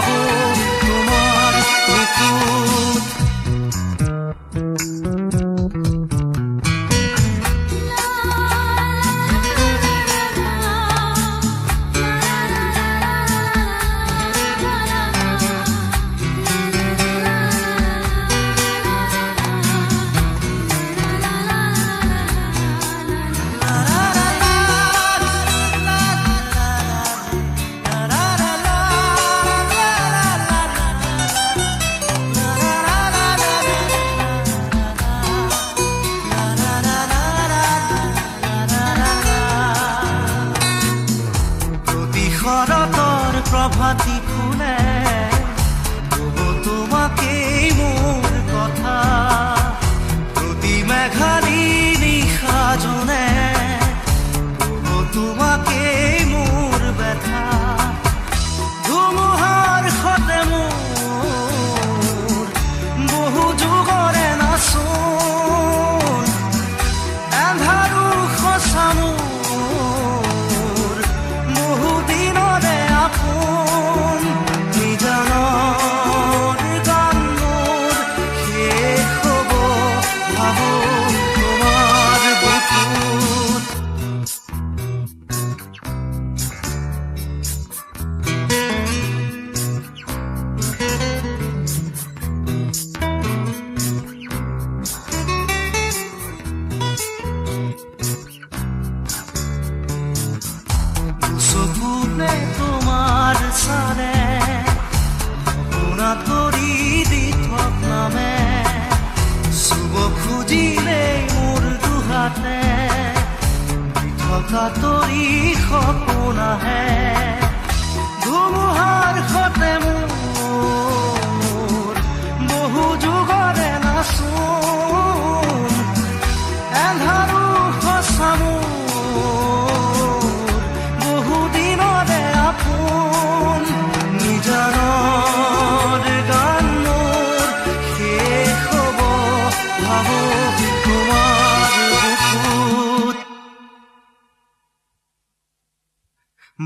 ভাবো তোমাৰ বুকুত। শৰতৰ প্ৰভাতী ফুলে কব তোমাকেই মোৰ কথা, প্ৰতি মেঘালী নিশা জনে কব তোমাকেই মোৰ ব্যথা। ধুমুহাৰ সতে মোৰ বহু যুগৰে নাচোন, এন্ধাৰো সঁচা মোৰ তোমাৰ সাৰে আপোনা তৰি দি থক নামে, চুব খুজিলে মোৰ দুহাতে থকা তৰি সপোন আহে। ধুমুহাৰ সতে মোৰ বহু যুগৰে নাচোন, এন্ধাৰো সঁচা মোৰ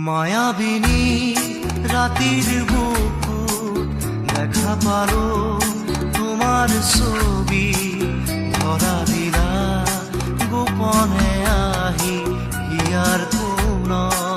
মায়াবিনী ৰাতিৰ বুকুত দেখা পালো তোমাৰ ছবি, ধৰা দিলা গোপনে আহি হিয়াৰ কোণত।